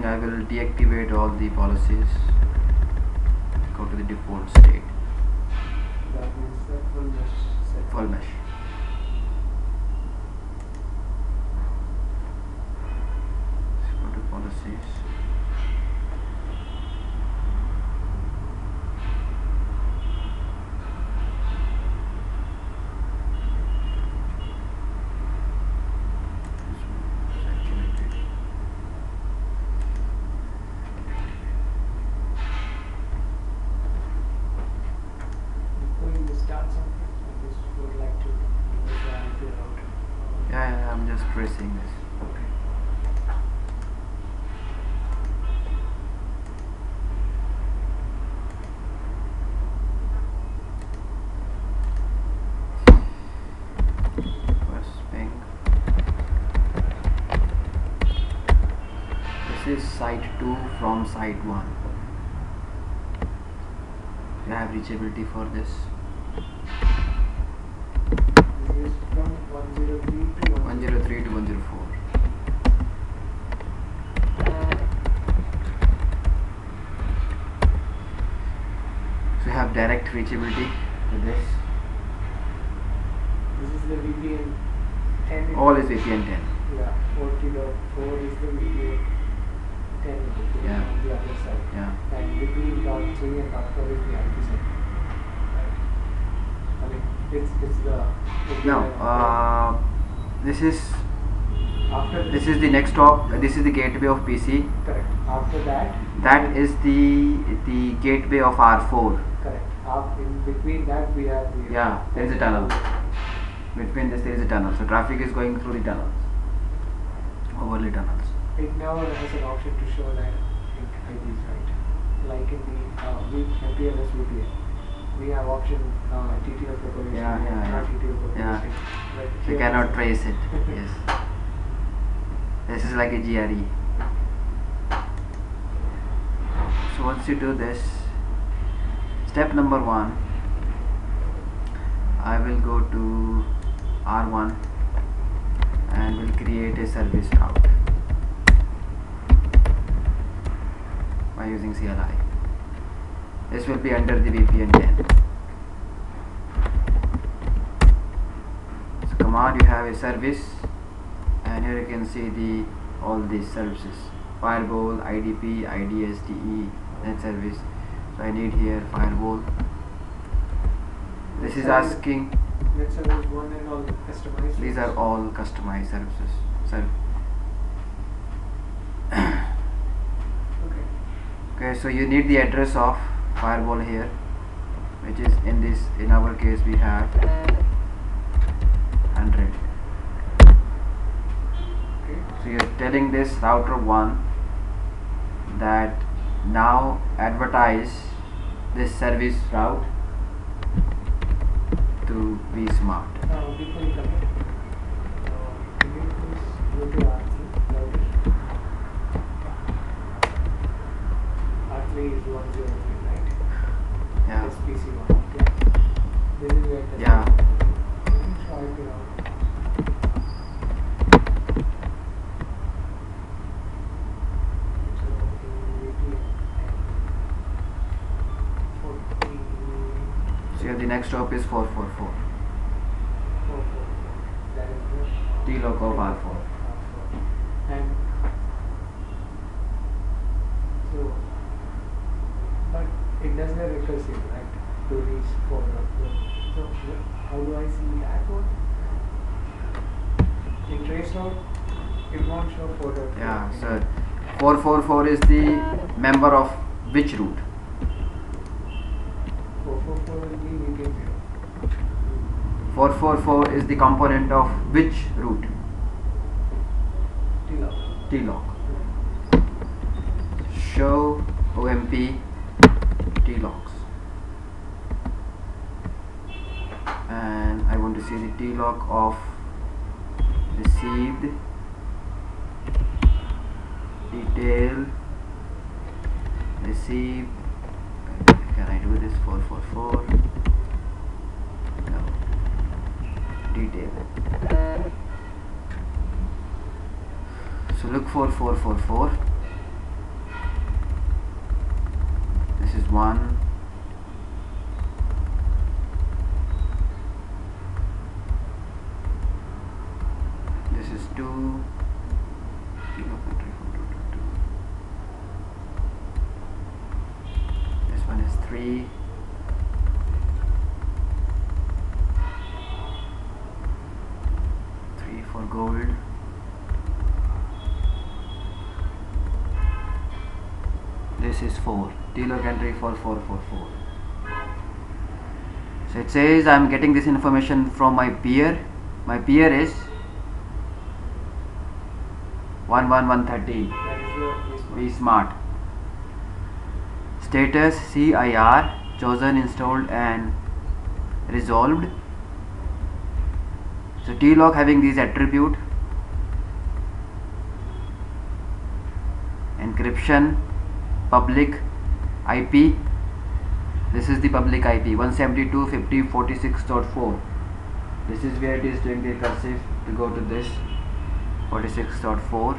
I will deactivate all the policies. Go to the default state. That means that full mesh set. Full mesh. Go to policies. Start something. I just would like to figure out. Yeah, I'm just tracing this. Okay. First ping. This is site 2 from site 1. You have reachability for this. This is from 103 to 103 to 104. So you have direct reachability to this. This is the VPN 10. All is VPN 10. Yeah, 40.4 is the VPN 10 Yeah. on the other side. Yeah. And between .3 and .4 is the IP set. Right. I mean, it's the Now, this is after this is the next stop. This is the gateway of PC. correct. After that, That is the gateway of R4. correct. In between that we have the Yeah, there is a tunnel. Between this there is a tunnel. So traffic is going through the tunnels. Overlay tunnels. It now has an option to show that IPs, right? Like in the MPLS VPN, we have option TTL propagation, Yeah. not TTL Yeah. propagation. But You here cannot also- trace it. Yes. This is like a GRE. So once you do this, step number 1, I will go to R1 and will create a service route by using CLI. This will be under the VPN 10. So command, you have a service, and here you can see all these services: firewall, IDP, IDSDE, net service. So I need here firewall. This is asking. Net service 1 and all customized. These are all customized services. Okay. Okay, so you need the address of firewall here, which is in our case we have 100. Okay. So you're telling this router 1 that now advertise this service route to be smart. Before you come in, can you please go to R3 router? R3 is 103, right? Yeah. This PC1. Yeah. This is where the Yeah. You can try it out. So in VPN 40. So here the next stop is 444. That is the T-lock of R4. And so, but it does not recursive, right? To reach forward. So how do I see that one? In trace route, it won't show forward. Yeah, so 444 is the member of which route? 444 will be VPN 0. 444 is the component of which route? T-lock. T-lock. Show OMP T-locks. And I want to see the T-lock of received detail received. Can I do this? 444. No. Detail. So look for 444. gold. This is 4. T-log entry for 444. So it says I'm getting this information from my peer. My peer is 11113. That is your Be smart. Status CIR chosen, installed and resolved. So T-log having these attribute: encryption, public IP. This is the public IP 172.50.46.4. This is where it is doing the recursive to go to this 46.4.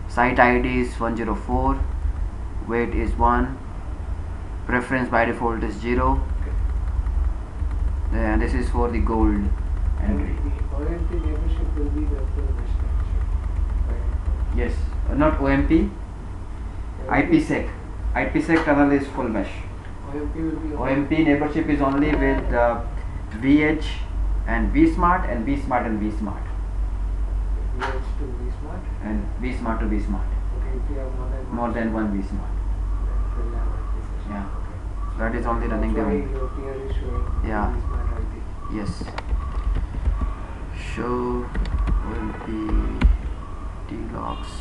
Site ID is 104. Weight is 1. Preference by default is 0. And this is for the gold and entry. the OMP neighborship will be the full mesh connection. Right? Yes, not OMP. IPsec. IPsec tunnel is full mesh. OMP will be OMP neighborship is only with VH and vSmart and vSmart and vSmart VH to vSmart. and vSmart to vSmart. Okay, if you have More than one vSmart. then we'll have IPsec. Yeah. Okay. So that is only running That's why the. your peer is showing Yeah. vSmart IP. Yes. Show OMP T-logs.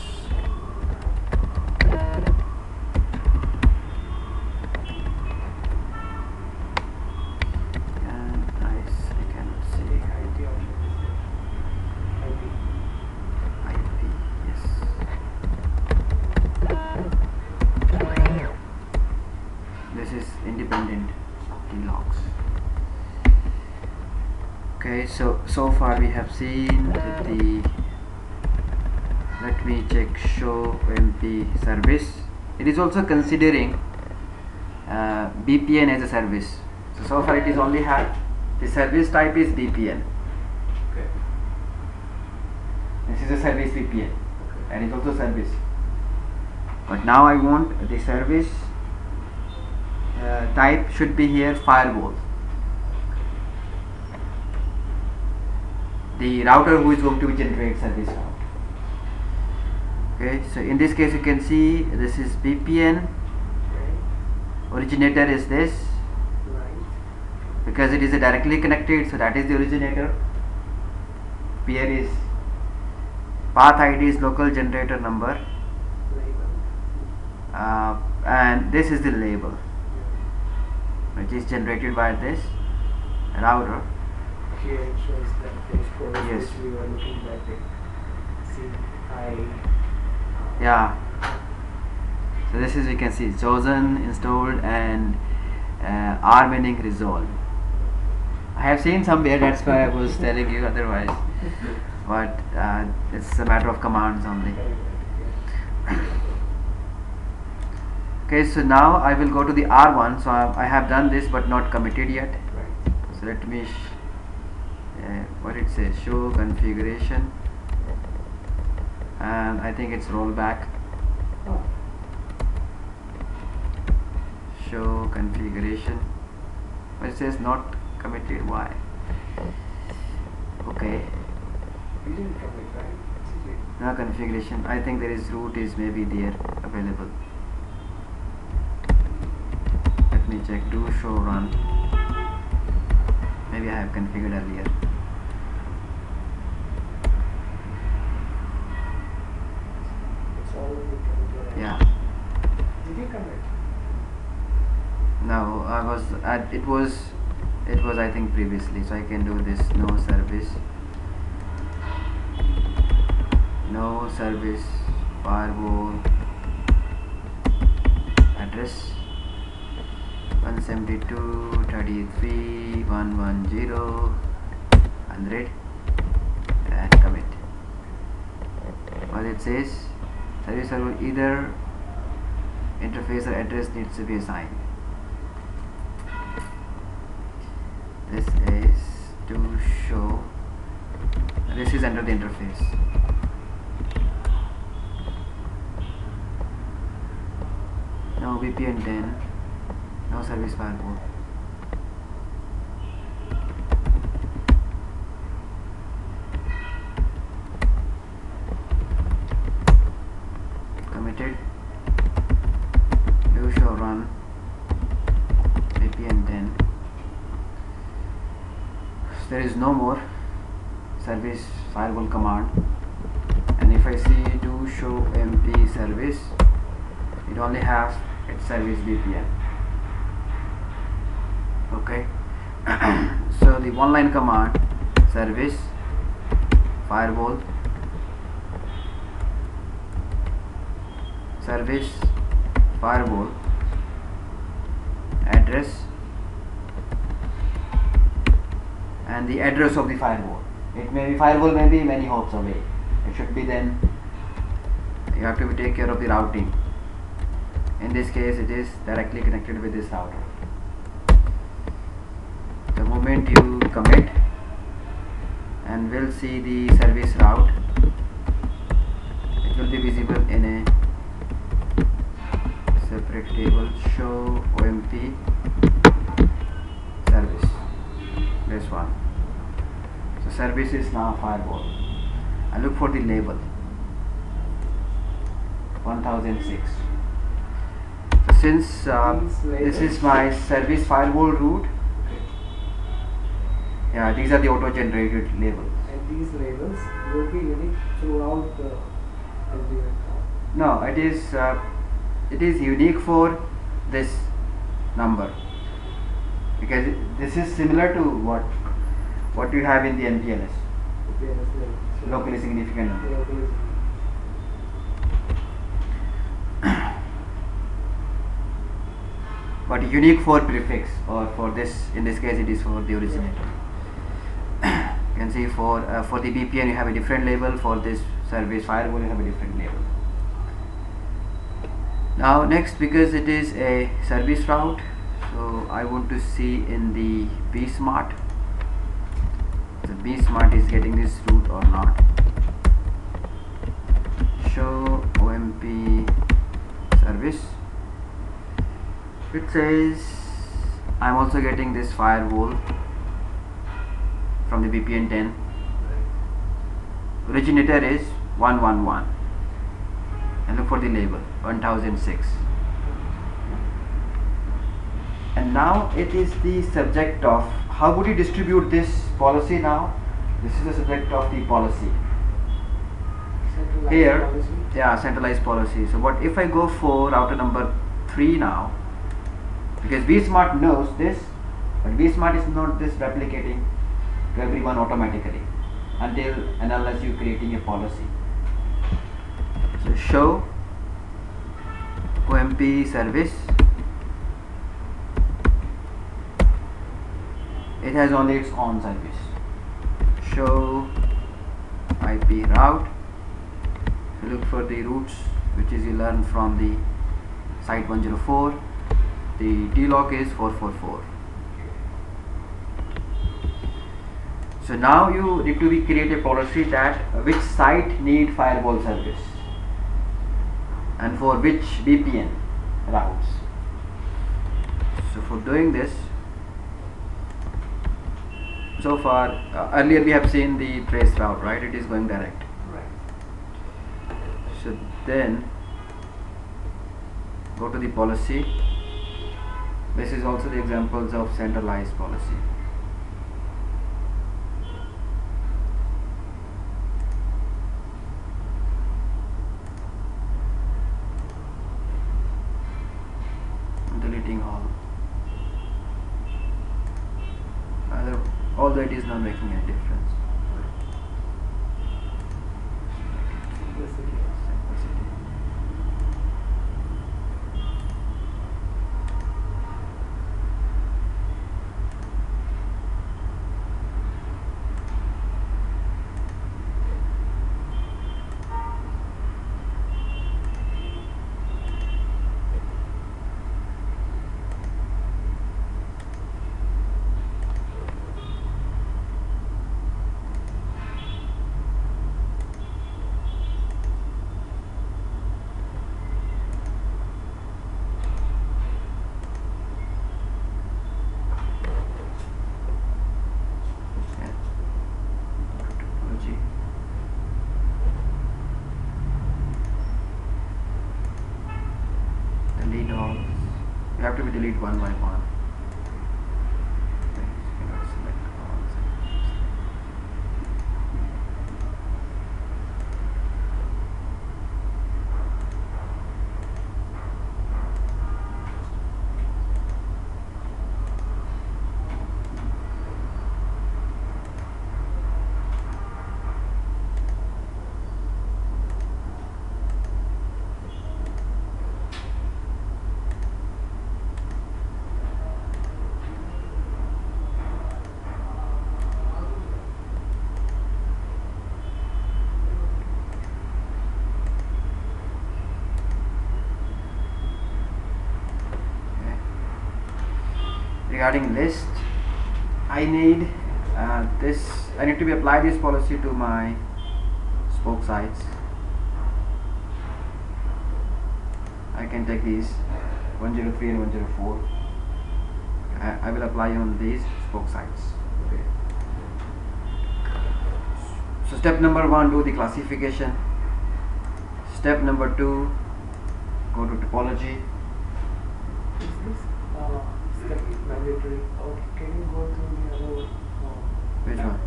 And I cannot The see IP option is there. IP. IP. Yes. This is independent T-logs. Okay, so far we have seen that the. Let me check show OMP service. It is also considering BPN as a service. So far it is only had the service type is BPN. Okay. This is a service BPN and it's also service. But now I want the service type should be here firewall. The router who is going to generate service route. Okay, so in this case you can see this is BPN. Okay. Originator is this Right. because it is a directly connected, so that is the originator. Peer is path ID is local generator number, Label. and this is the label which is generated by this router. Here it shows that those codes Yes. which we were looking at it. CI. Yeah. So this is, you can see, chosen, installed, and R meaning resolved. I have seen somewhere, that's why I was telling you otherwise. But it's a matter of commands only. Okay, so now I will go to the R1. So I have done this but not committed yet. Right. So let me what it says, show configuration, and I think it's rollback. Oh. Show configuration, but it says not committed. Why? Okay, We didn't commit, right? no configuration. I think there is root is maybe there available. Let me check. Do show run. Maybe I have configured earlier. It's already committed. Yeah. Did you commit? No, I was at it was I think previously, so I can do this. No service firewall address 172.33.110 and commit. What it says, service server either interface or address needs to be assigned. This is to show, this is under the interface. No VPN 10, no service firewall. there is no more service firewall command, and if I see do show MP service, it only has its service VPN. Okay. So the one line command service firewall service firewall address and the address of the firewall. It may be firewall may be many hops away. It should be, then you have to take care of the routing. In this case it is directly connected with this router. The moment you commit, and we'll see the service route, it will be visible in a separate table. Show OMP service, this one. So service is now firewall. I look for the label 1006. So since this is my service firewall route, yeah, these are the auto-generated labels. And these labels will be unique throughout the SDN card. No, it is unique for this number, because this is similar to what you have in the NPLS, locally significant number. But unique for prefix, or for this, in this case it is for the originator. You can see for the VPN you have a different label, for this service firewall you have a different label. Now next, because it is a service route, so I want to see in the bsmart, the bsmart is getting this route or not. Show OMP service. It says I'm also getting this firewall from the VPN 10. Originator is 111, and look for the label 1006. And now it is the subject of how would you distribute this policy. Now this is the subject of the policy here. Policy. Yeah, centralized policy. So what if I go for router number 3 now, because vSmart knows this, but vSmart is not this replicating to everyone automatically until and unless you creating a policy. So show OMP service, it has only its own service. Show IP route, so look for the routes which is you learn from the site 104. The DLock is 444. So now you need to create a policy that which site need firewall service and for which VPN routes. So for doing this, so far earlier we have seen the trace route, right? It is going direct. Right. So then go to the policy. This is also the examples of centralized policy. Deleting all. Although it is not making any difference. Simplicity. Simplicity. Topology. Delete all. You have to be delete one by one. Okay, you cannot select all. regarding list, I need I need to be apply this policy to my spoke sites. I can take these 103 and 104. I will apply on these spoke sites. Okay. So step number 1, do the classification. Step number 2, go to topology. Is this step mandatory, or can you go through the other one? Which one?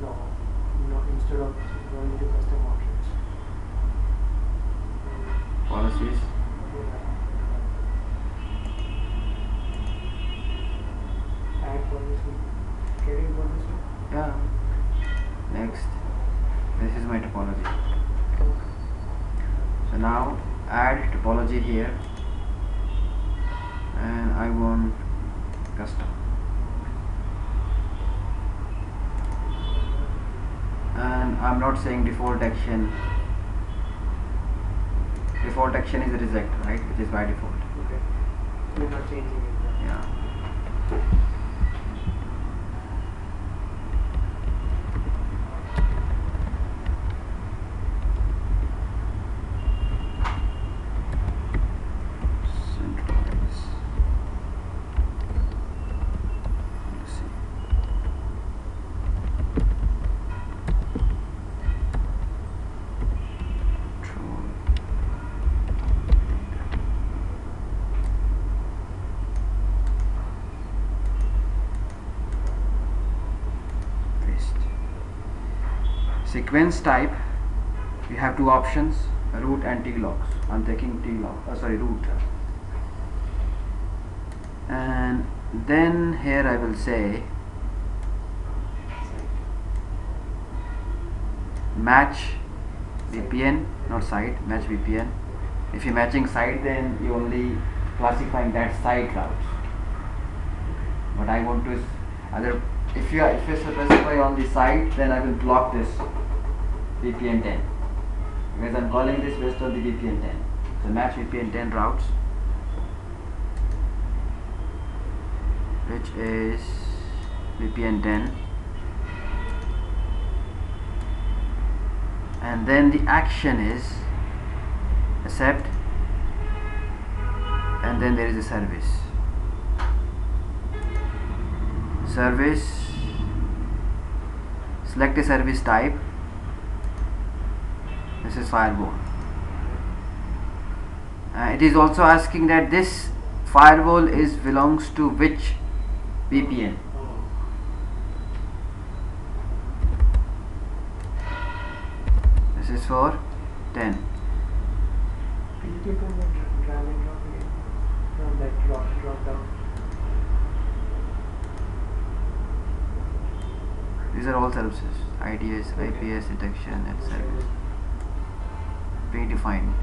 No, instead of going to custom options. Policies. Add policy. Can you go this way? Yeah. Next, this is my topology. So now add topology here, and I want custom, and I'm not saying default action. Default action is a reject, right, which is by default. Okay. We're not changing it. Yeah. Centralize. Let's see. Control. Paste. Sequence type, you have two options, root and T-locks. I'm taking root. And then here I will say match VPN, not site, match VPN. If you're matching site, then you only classifying that site routes. But I want to other, if you specify on the site, then I will block this VPN 10, because I'm calling this based on the VPN 10. So match VPN 10 routes, which is VPN 10, and then the action is accept, and then there is a service. Select a service type. This is firewall. It is also asking that this firewall belongs to which VPN. This is for 10. Can you take on the drag and drop again from that drop down? These are all services: IDS, IPS, detection, and service. Predefined.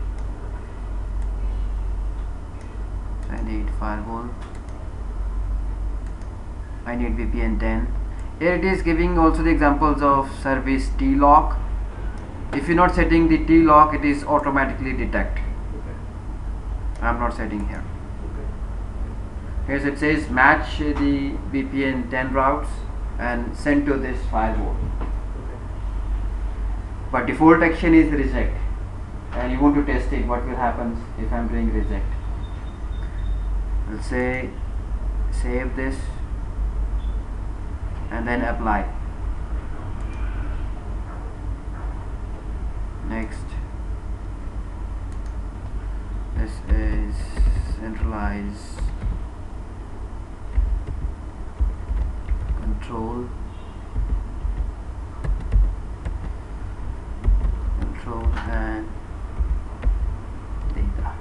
So I need firewall. I need VPN 10. Here it is giving also the examples of service T-lock. If you're not setting the T-lock, it is automatically detect. Okay. I'm not setting here. Okay. Here it says match the VPN 10 routes and send to this firewall. Okay. But default action is reject, and you want to test it, what will happen if I'm doing reject. We'll say save this and then apply. Next, this is centralize control and data.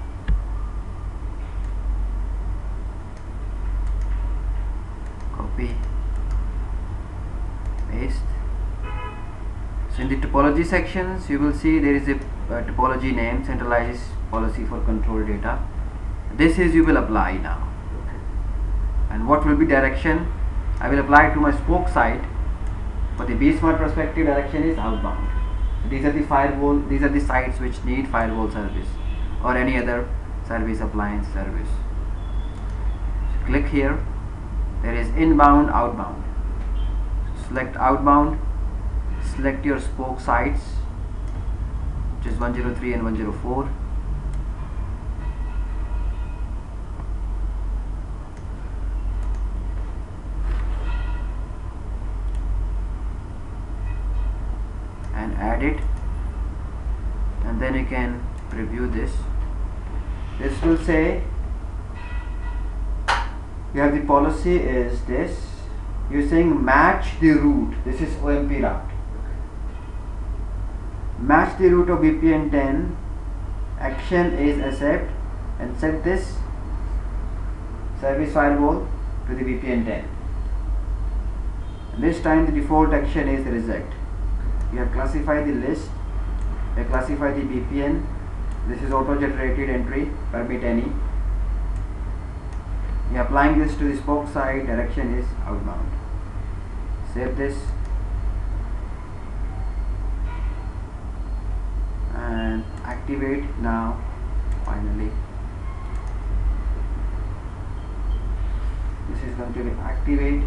Copy, paste. So in the topology sections, you will see there is a topology name, centralized policy for control data. This is you will apply now. And what will be direction? I will apply to my spoke site. For the BSmart perspective, direction is outbound. So these are the firewall, these are the sites which need firewall service or any other service appliance service. So click here There is inbound, outbound. Select outbound, select your spoke sites, which is 103 and 104. And add it, and then you can preview this. This will say you have the policy is this. You're saying match the route. This is OMP route. Match the route of VPN 10. Action is accept, and set this service firewall to the VPN 10. And this time the default action is reject. You have classified the list, you have classified the VPN. This is auto generated entry, permit any. You are applying this to the spoke side, direction is outbound. Save this and activate now. Finally, this is going to be activate.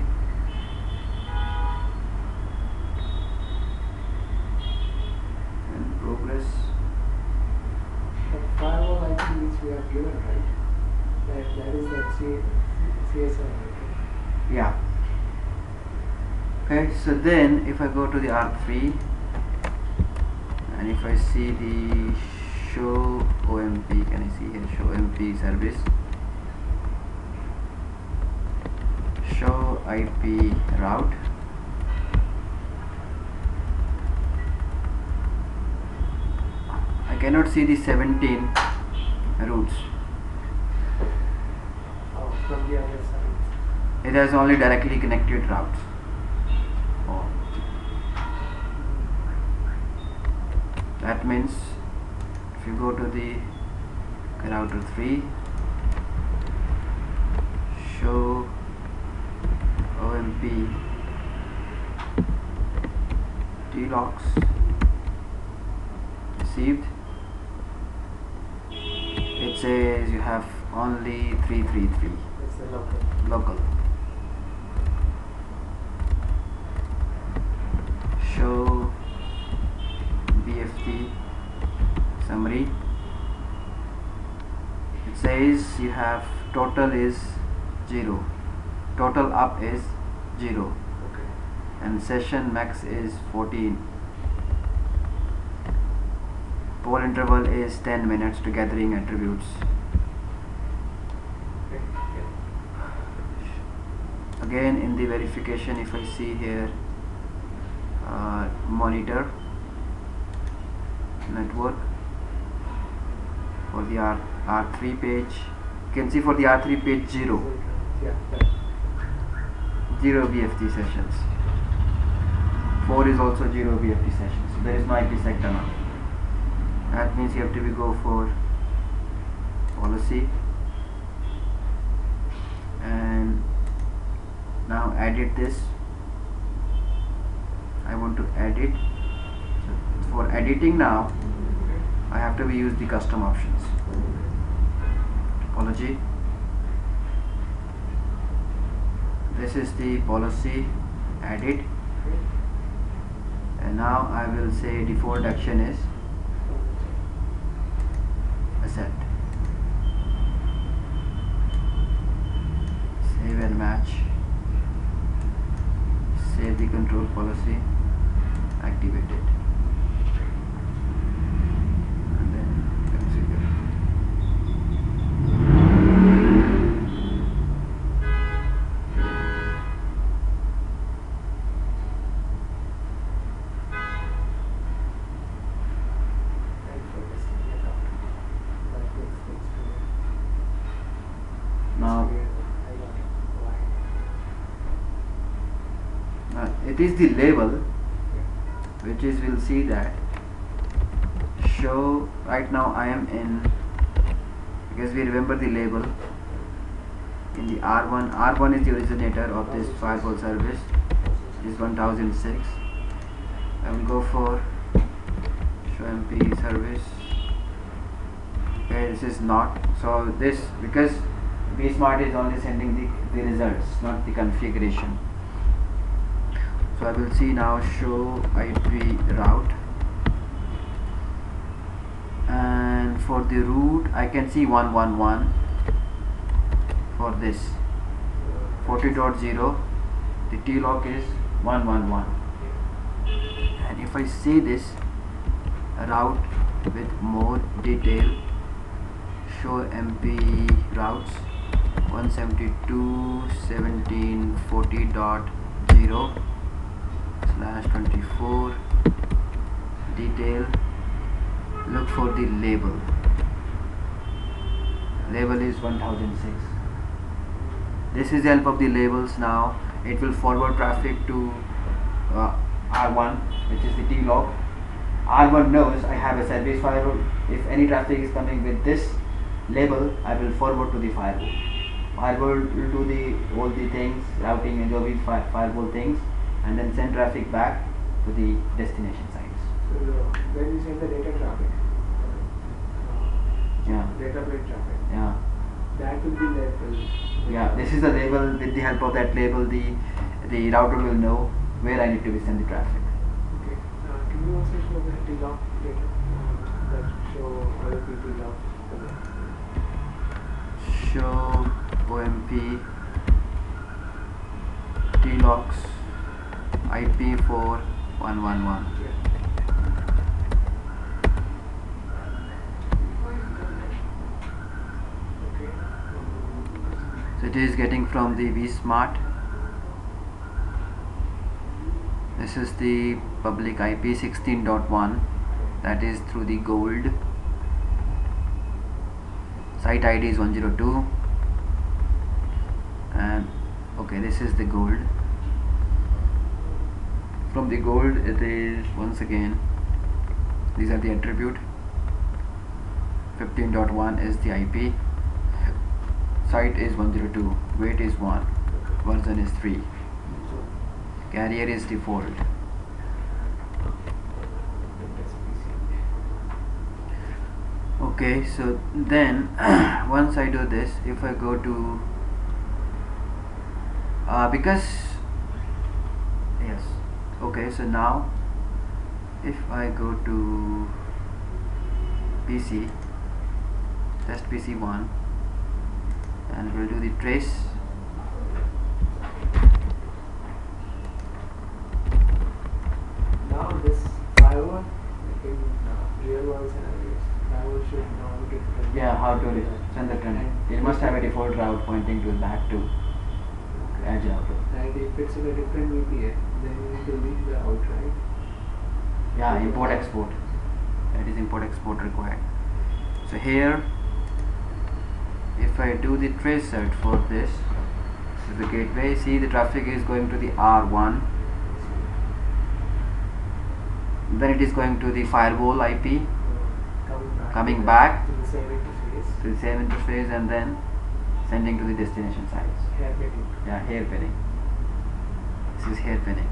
And progress. The firewall IP which we have given, right? That is that CSI, right? Yeah. Okay, so then if I go to the R3 and if I see the show OMP, can I see here show OMP service, show IP route, I cannot see the 17 routes. From the other side. It has only directly connected routes. Oh. That means if you go to the router 3, show OMP T-locks received, it says you have only 333 That's the local. local. Show BFT summary. It says you have total is 0, total up is 0, Okay. and session max is 14. Poll interval is 10 minutes to gathering attributes. Okay. Yeah. Again in the verification, if I see here monitor network for the R3 page, you can see for the R3 page 0 Yeah. Right. 0 BFT sessions. 4 is also 0 BFT sessions. So there is no IPsec tunnel. That means you have to go for policy and now edit this. I want to edit. So for editing now, I have to use the custom options. Topology. This is the policy edit, and now I will say default action is accept. Save and match. Save the control policy, activate it, and then configure. And for testing it out. That makes things clear. Now I got it. Why? it is the label Yeah. which is, we'll see that show. Right now I am in, because we remember the label in the R1. R1 is the originator of this firewall service, is 1006. I will go for show MP service. Okay, this is not, so this, because vSmart is only sending the results, not the configuration. So I will see now show IP route, and for the route I can see 111 for this 40.0. the T-lock is 111, and if I see this route with more detail, show MP routes 172.1740.0/24 detail. Look for the label. Label is 1006. This is the help of the labels. Now it will forward traffic to R1, which is the T-log. R1 knows I have a service firewall. If any traffic is coming with this label, I will forward to the firewall. Firewall will do all the things, routing and all these firewall things, and then send traffic back to the destination sites. So when you send the data traffic, data plane traffic, that will be labeled. Yeah, this is the label. With the help of that label, the router will know where I need to send the traffic. Okay. Can you also show the T-log data that show other people log? Show OMP T-logs IP for 111. So it is getting from the vSmart. This is the public IP 16.1, that is through the gold. Site ID is 102, and okay, this is the gold. From the gold it is, once again, these are the attribute. 15.1 is the IP. Site is 102, weight is 1, version is 3, carrier is default. Okay, so then once I do this, if I go to because yes, okay, so now if I go to PC, test PC1, and we'll do the trace. Now this firewall in real world scenarios, firewall should know how to how to send the trend. It must have a default route pointing to back to edge router. And if it's in a different VPN, then you need to leave the route, right? Yeah, import export. That is import export required. So here, if I do the trace set for this is the gateway, see the traffic is going to the R1, then it is going to the firewall IP, coming back to the same interface, and then sending to the destination sites. Hairpinning. Yeah, hairpinning. This is hairpinning.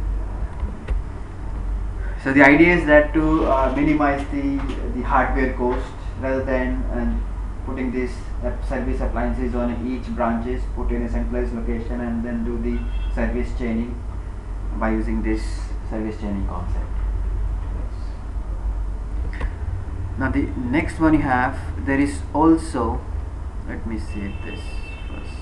So the idea is that to minimize the hardware cost, rather than putting these service appliances on each branches, put in a centralized location and then do the service chaining by using this service chaining concept. Now the next one you have, there is also, let me save this first.